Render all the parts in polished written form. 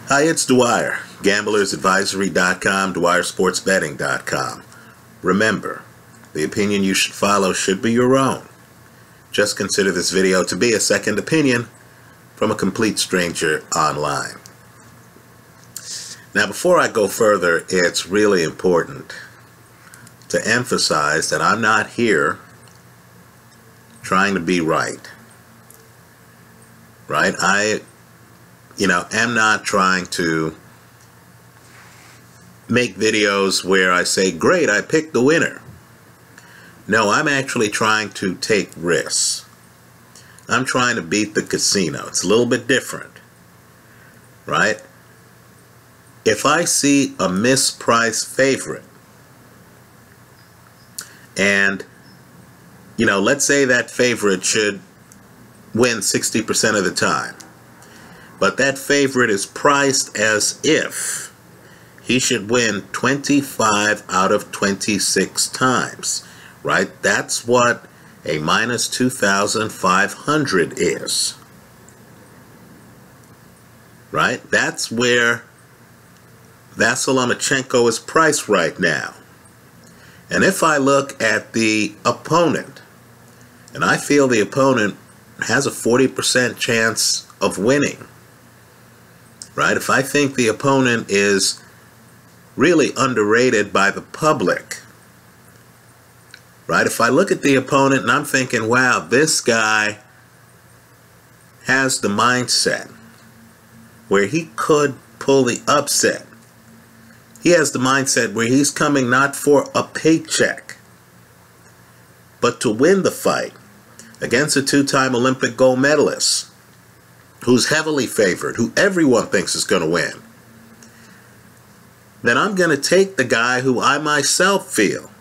Hi, it's Dwyer, gamblersadvisory.com, dwyersportsbetting.com. Remember, the opinion you should follow should be your own. Just consider this video to be a second opinion from a complete stranger online. Now, before I go further, it's really important to emphasize that I'm not here trying to be right. I am not trying to make videos where I say, great, I picked the winner. No, I'm actually trying to take risks. I'm trying to beat the casino. It's a little bit different, right? If I see a mispriced favorite, and, let's say that favorite should win 60% of the time, but that favorite is priced as if he should win 25 out of 26 times, right? That's what a minus 2,500 is, right? That's where Vasyl Lomachenko is priced right now. And if I look at the opponent, and I feel the opponent has a 40% chance of winning, right? If I think the opponent is really underrated by the public, right? If I look at the opponent and I'm thinking, wow, this guy has the mindset where he could pull the upset. He has the mindset where he's coming not for a paycheck, but to win the fight against a two-time Olympic gold medalist who's heavily favored, who everyone thinks is going to win, then I'm going to take the guy who I myself feel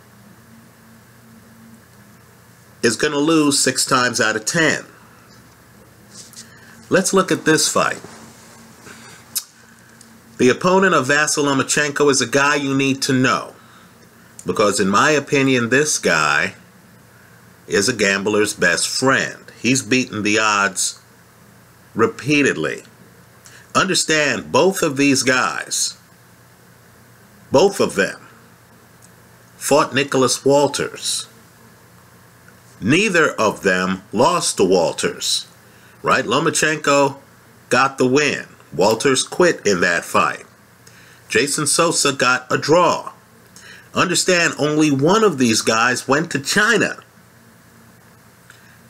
is going to lose 6 times out of 10. Let's look at this fight. The opponent of Vasyl Lomachenko is a guy you need to know, because in my opinion, this guy is a gambler's best friend. He's beaten the odds repeatedly. Understand, both of these guys, both of them, fought Nicholas Walters. Neither of them lost to Walters, right? Lomachenko got the win. Walters quit in that fight. Jason Sosa got a draw. Understand, only one of these guys went to China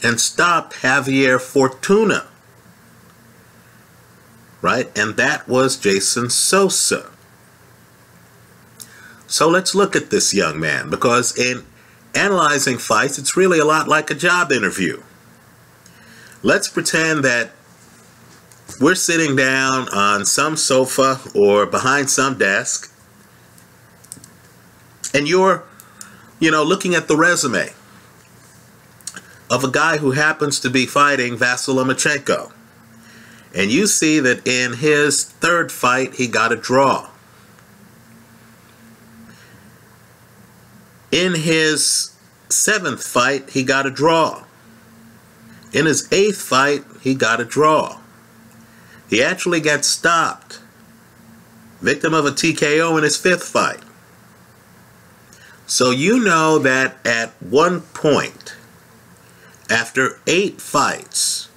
and stopped Javier Fortuna, right? And that was Jason Sosa. So let's look at this young man, because in analyzing fights, it's really a lot like a job interview. Let's pretend that we're sitting down on some sofa or behind some desk, and you're, looking at the resume of a guy who happens to be fighting Vasyl Lomachenko. And you see that in his third fight, he got a draw. In his 7th fight, he got a draw. In his 8th fight, he got a draw. He actually gets stopped, victim of a TKO in his 5th fight. So you know that at one point, after 8 fights,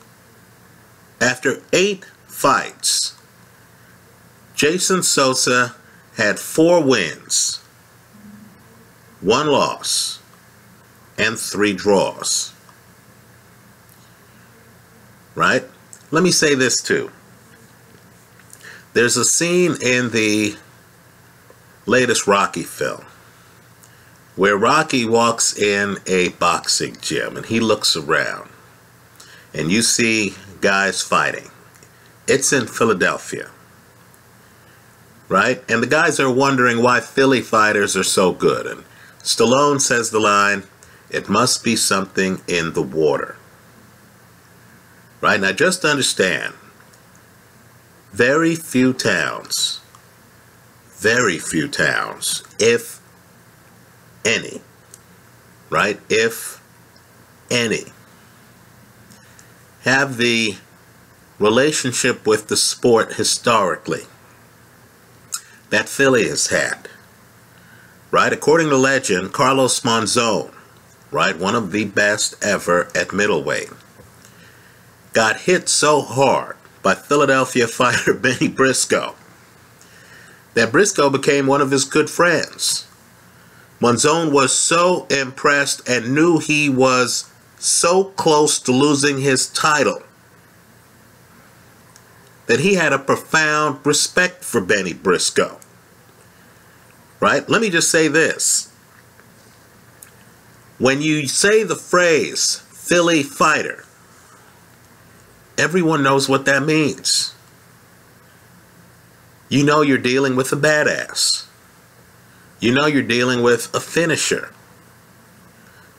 Jason Sosa had 4 wins, 1 loss, and 3 draws. Right? Let me say this too. There's a scene in the latest Rocky film where Rocky walks in a boxing gym and he looks around and you see guys fighting. It's in Philadelphia, right? And the guys are wondering why Philly fighters are so good. And Stallone says the line, "It must be something in the water." Right? Now just understand, very few towns, if any, right? If any, have the relationship with the sport historically that Philly has had. Right? According to legend, Carlos Monzon, right, one of the best ever at middleweight, got hit so hard by Philadelphia fighter Benny Briscoe that Briscoe became one of his good friends. Monzon was so impressed and knew he was so close to losing his title that he had a profound respect for Benny Briscoe. Right? Let me just say this. When you say the phrase Philly fighter, everyone knows what that means. You know you're dealing with a badass. You know you're dealing with a finisher.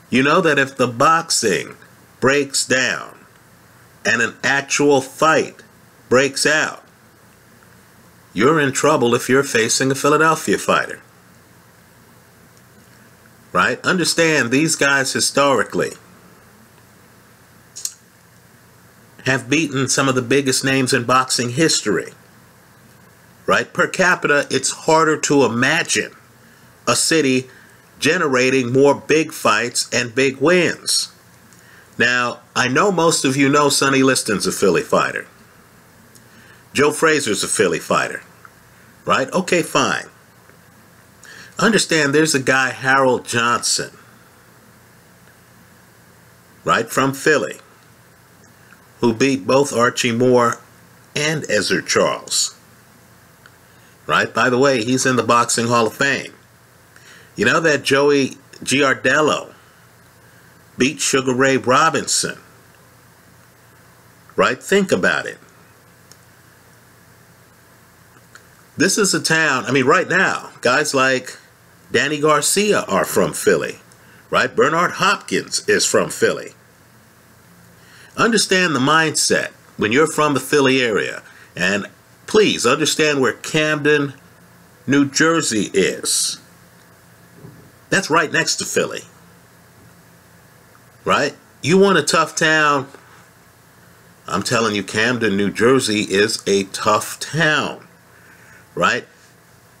You know that if the boxing breaks down and an actual fight breaks out, you're in trouble if you're facing a Philadelphia fighter. Right? Understand, these guys historically have beaten some of the biggest names in boxing history. Right? Per capita, it's harder to imagine a city generating more big fights and big wins. Now, I know most of you know Sonny Liston's a Philly fighter. Joe Frazier's a Philly fighter. Right? Okay, fine. Understand, there's a guy, Harold Johnson, right, from Philly, who beat both Archie Moore and Ezzard Charles. Right? By the way, he's in the Boxing Hall of Fame. You know that Joey Giardello beat Sugar Ray Robinson. Right? Think about it. This is a town, I mean, right now, guys like Danny Garcia are from Philly. Right? Bernard Hopkins is from Philly. Understand the mindset when you're from the Philly area. And please understand where Camden, New Jersey is. That's right next to Philly. Right? You want a tough town? I'm telling you, Camden, New Jersey is a tough town. Right?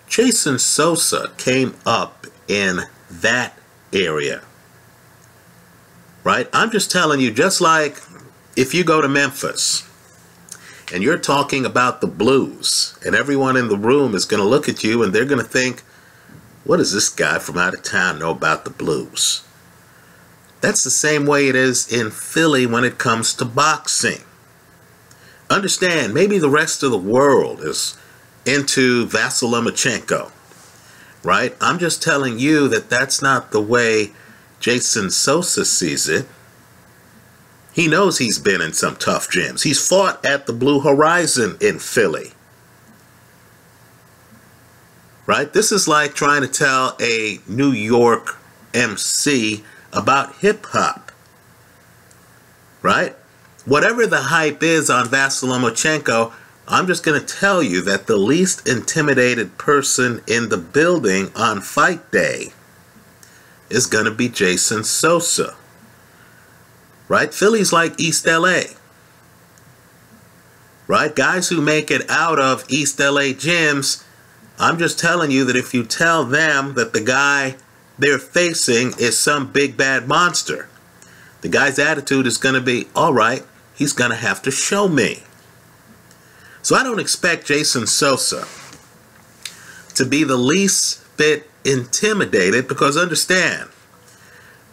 Jason Sosa came up in that area. Right? I'm just telling you, just like if you go to Memphis and you're talking about the blues, and everyone in the room is going to look at you and they're going to think, what does this guy from out of town know about the blues? That's the same way it is in Philly when it comes to boxing. Understand, maybe the rest of the world is into Vasyl Lomachenko, right? I'm just telling you that that's not the way Jason Sosa sees it. He knows he's been in some tough gyms. He's fought at the Blue Horizon in Philly. Right? This is like trying to tell a New York MC about hip-hop. Right? Whatever the hype is on Vasyl Lomachenko, I'm just going to tell you that the least intimidated person in the building on fight day is going to be Jason Sosa. Right? Philly's like East LA. Right? Guys who make it out of East LA gyms, I'm just telling you that if you tell them that the guy they're facing is some big bad monster, the guy's attitude is going to be, all right, he's going to have to show me. So I don't expect Jason Sosa to be the least bit intimidated, because understand,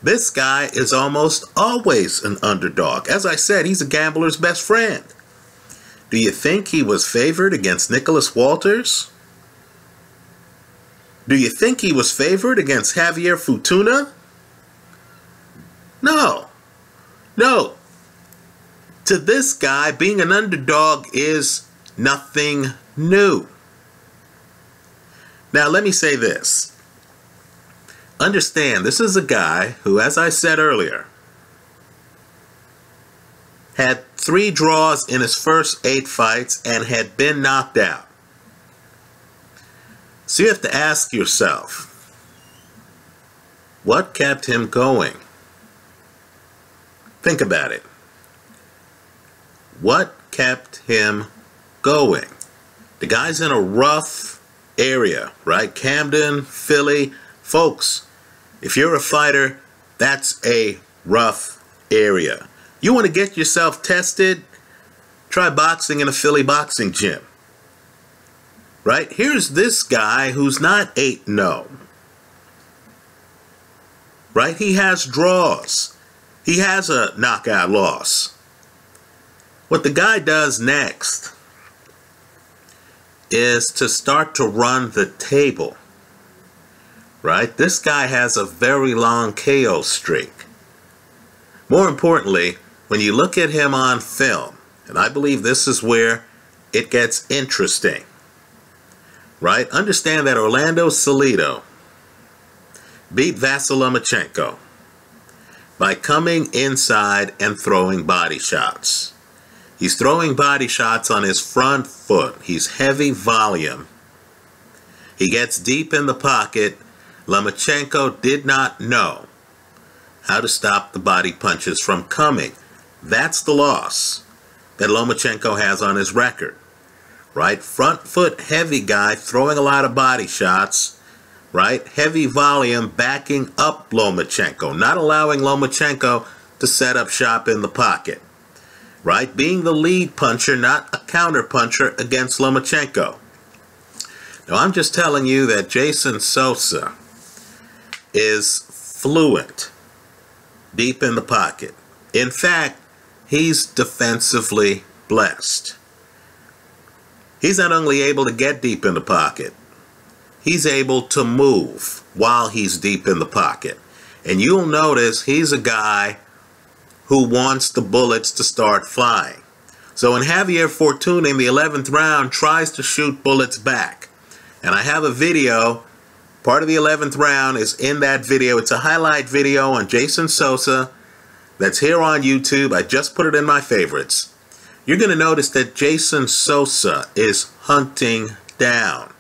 this guy is almost always an underdog. As I said, he's a gambler's best friend. Do you think he was favored against Nicholas Walters? Do you think he was favored against Javier Fortuna? No. No. To this guy, being an underdog is nothing new. Now, let me say this. Understand, this is a guy who, as I said earlier, had 3 draws in his first 8 fights and had been knocked out. So you have to ask yourself, what kept him going? Think about it. What kept him going? The guy's in a rough area, right? Camden, Philly. Folks, if you're a fighter, that's a rough area. You want to get yourself tested? Try boxing in a Philly boxing gym. Right? Here's this guy who's not 8-0. Right? He has draws. He has a knockout loss. What the guy does next is to start to run the table. Right? This guy has a very long KO streak. More importantly, when you look at him on film, and I believe this is where it gets interesting. Right? Understand that Orlando Salido beat Vasyl Lomachenko by coming inside and throwing body shots. He's throwing body shots on his front foot. He's heavy volume. He gets deep in the pocket. Lomachenko did not know how to stop the body punches from coming. That's the loss that Lomachenko has on his record. Right? Front foot heavy guy throwing a lot of body shots. Right? Heavy volume backing up Lomachenko. Not allowing Lomachenko to set up shop in the pocket. Right? Being the lead puncher, not a counter puncher against Lomachenko. Now I'm just telling you that Jason Sosa is fluent deep in the pocket. In fact, he's defensively blessed. He's not only able to get deep in the pocket, he's able to move while he's deep in the pocket. And you'll notice he's a guy who wants the bullets to start flying. So when Javier Fortuna in the 11th round tries to shoot bullets back, and I have a video, part of the 11th round is in that video. It's a highlight video on Jason Sosa that's here on YouTube. I just put it in my favorites. You're going to notice that Jason Sosa is hunting down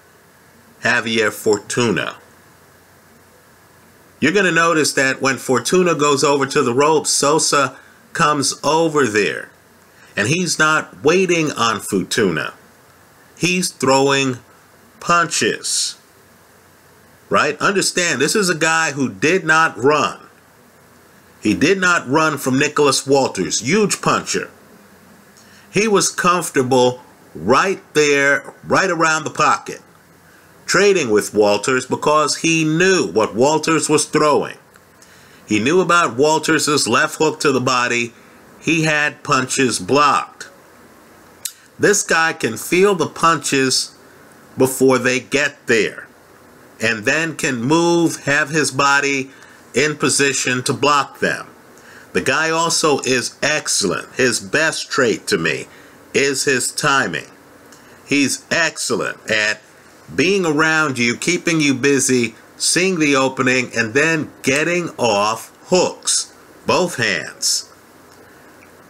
Javier Fortuna. You're going to notice that when Fortuna goes over to the ropes, Sosa comes over there. And he's not waiting on Fortuna. He's throwing punches. Right? Understand, this is a guy who did not run. He did not run from Nicholas Walters, huge puncher. He was comfortable right there, right around the pocket, trading with Walters because he knew what Walters was throwing. He knew about Walters' left hook to the body. He had punches blocked. This guy can feel the punches before they get there, and then can move, have his body in position to block them. The guy also is excellent. His best trait to me is his timing. He's excellent at being around you, keeping you busy, seeing the opening, and then getting off hooks, both hands.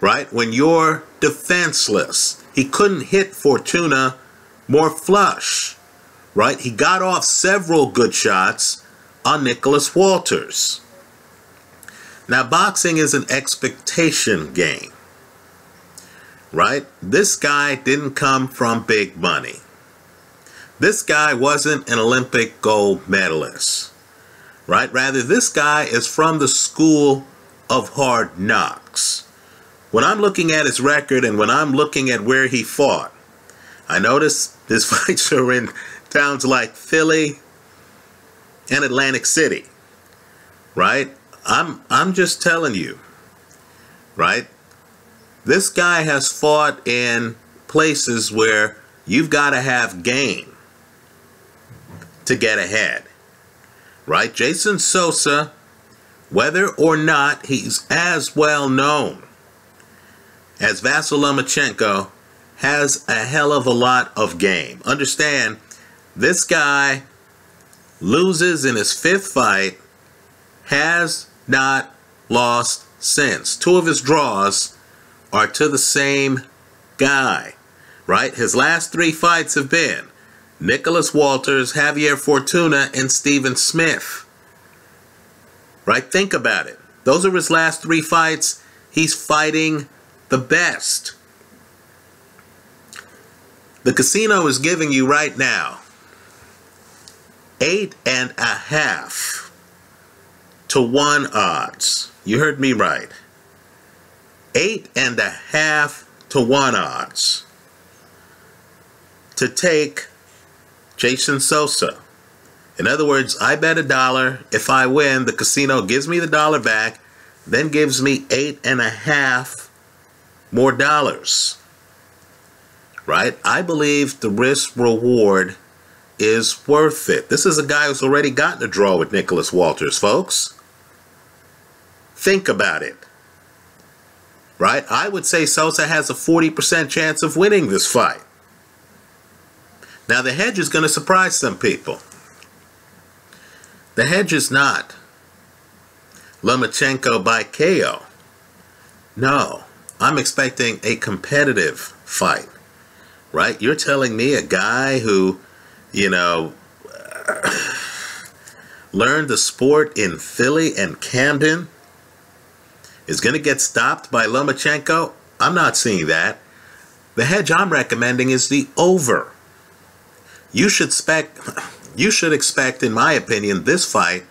Right? When you're defenseless. He couldn't hit Fortuna more flush. Right? He got off several good shots on Nicholas Walters. Now, boxing is an expectation game. Right? This guy didn't come from big money. This guy wasn't an Olympic gold medalist. Right? Rather, this guy is from the school of hard knocks. When I'm looking at his record and when I'm looking at where he fought, I notice his fights are in towns like Philly and Atlantic City. Right? I'm just telling you. Right? This guy has fought in places where you've got to have game to get ahead. Right? Jason Sosa, whether or not he's as well known as Vasyl Lomachenko, has a hell of a lot of game. Understand, this guy loses in his 5th fight, has not lost since. 2 of his draws are to the same guy. Right? His last 3 fights have been Nicholas Walters, Javier Fortuna, and Stephen Smith. Right? Think about it. Those are his last 3 fights. He's fighting the best. The casino is giving you right now 8.5 to 1 odds. You heard me right. 8.5 to 1 odds to take Jason Sosa. In other words, I bet $1. If I win, the casino gives me the $1 back, then gives me 8.5 more dollars. Right? I believe the risk reward is worth it. This is a guy who's already gotten a draw with Nicholas Walters, folks. Think about it. Right? I would say Sosa has a 40% chance of winning this fight. Now, the hedge is going to surprise some people. The hedge is not Lomachenko by KO. No, I'm expecting a competitive fight. Right? You're telling me a guy who, learned the sport in Philly and Camden is going to get stopped by Lomachenko? I'm not seeing that. The hedge I'm recommending is the over. You should expect, in my opinion, this fight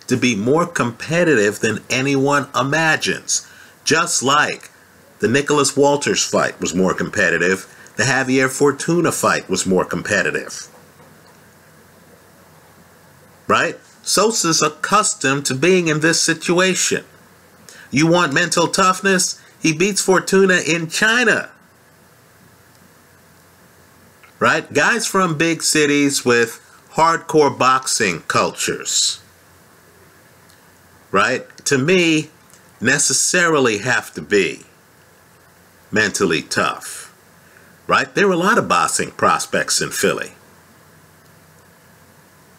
to be more competitive than anyone imagines. Just like the Nicholas Walters fight was more competitive, the Javier Fortuna fight was more competitive. Right? Sosa's accustomed to being in this situation. You want mental toughness? He beats Fortuna in China. Right? Guys from big cities with hardcore boxing cultures, right, to me, necessarily have to be mentally tough. Right? There were a lot of boxing prospects in Philly.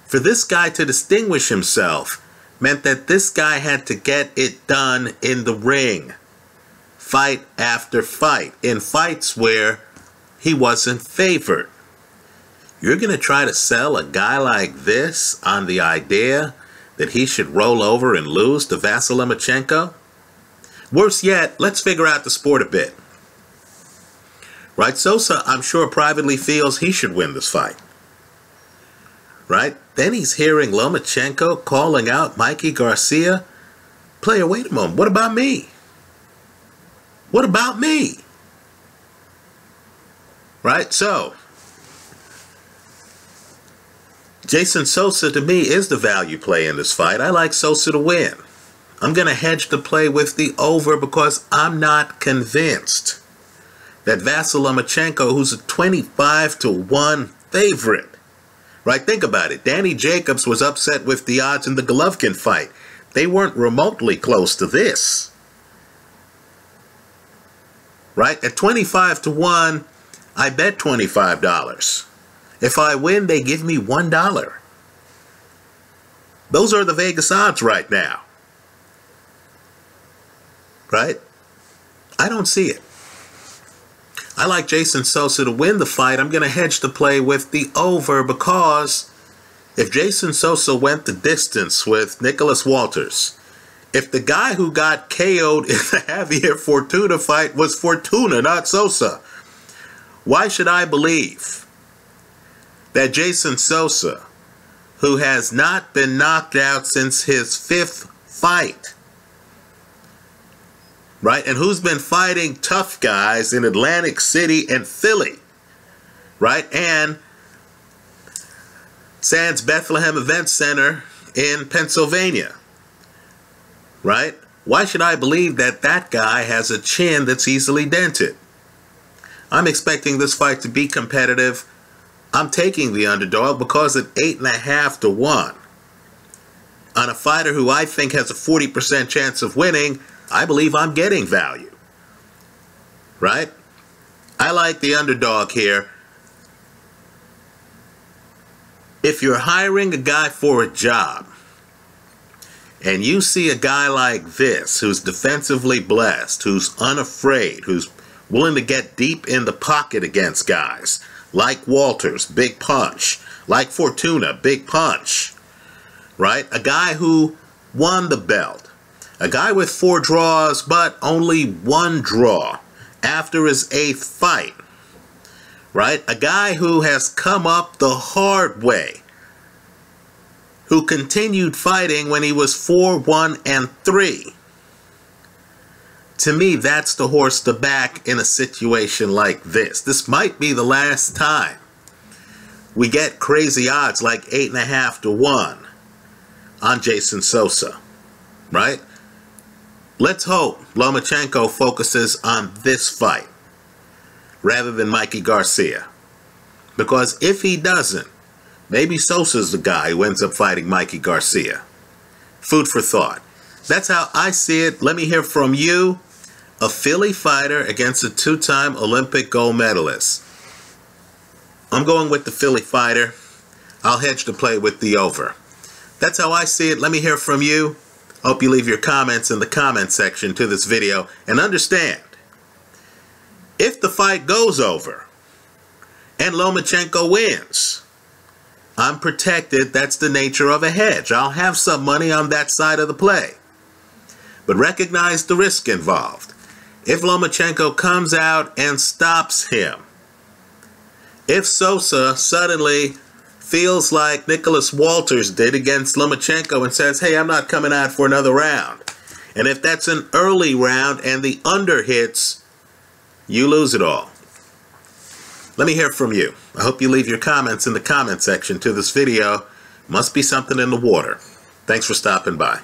For this guy to distinguish himself meant that this guy had to get it done in the ring, fight after fight, in fights where he wasn't favored. You're going to try to sell a guy like this on the idea that he should roll over and lose to Vasyl Lomachenko? Worse yet, let's figure out the sport a bit. Right? Sosa, I'm sure, privately feels he should win this fight. Right? Then he's hearing Lomachenko calling out Mikey Garcia. Player, wait a moment. What about me? What about me? Right? So, Jason Sosa, to me, is the value play in this fight. I like Sosa to win. I'm going to hedge the play with the over because I'm not convinced that Vasyl Lomachenko, who's a 25 to 1 favorite, right? Think about it. Danny Jacobs was upset with the odds in the Golovkin fight. They weren't remotely close to this. Right? At 25 to 1, I bet $25. If I win, they give me $1. Those are the Vegas odds right now. Right? I don't see it. I like Jason Sosa to win the fight. I'm going to hedge the play with the over because if Jason Sosa went the distance with Nicholas Walters, if the guy who got KO'd in the Javier Fortuna fight was Fortuna, not Sosa, why should I believe that Jason Sosa, who has not been knocked out since his 5th fight, right, and who's been fighting tough guys in Atlantic City and Philly, right, and Sands Bethlehem Event Center in Pennsylvania, right? Why should I believe that that guy has a chin that's easily dented? I'm expecting this fight to be competitive. I'm taking the underdog because at 8.5 to 1 on a fighter who I think has a 40% chance of winning, I believe I'm getting value. Right? I like the underdog here. If you're hiring a guy for a job and you see a guy like this who's defensively blessed, who's unafraid, who's willing to get deep in the pocket against guys like Walters, big punch, like Fortuna, big punch, right? A guy who won the belt, a guy with 4 draws but only 1 draw after his 8th fight, right? A guy who has come up the hard way who continued fighting when he was 4-1-3. To me, that's the horse to back in a situation like this. This might be the last time we get crazy odds like 8.5 to 1 on Jason Sosa, right? Let's hope Lomachenko focuses on this fight rather than Mikey Garcia. Because if he doesn't, maybe Sosa's the guy who ends up fighting Mikey Garcia. Food for thought. That's how I see it. Let me hear from you. A Philly fighter against a two-time Olympic gold medalist. I'm going with the Philly fighter. I'll hedge the play with the over. That's how I see it. Let me hear from you. Hope you leave your comments in the comment section to this video. And understand, if the fight goes over and Lomachenko wins, I'm protected. That's the nature of a hedge. I'll have some money on that side of the play. But recognize the risk involved. If Lomachenko comes out and stops him, if Sosa suddenly feels like Nicholas Walters did against Lomachenko and says, hey, I'm not coming out for another round, and if that's an early round and the under hits, you lose it all. Let me hear from you. I hope you leave your comments in the comment section to this video. Must be something in the water. Thanks for stopping by.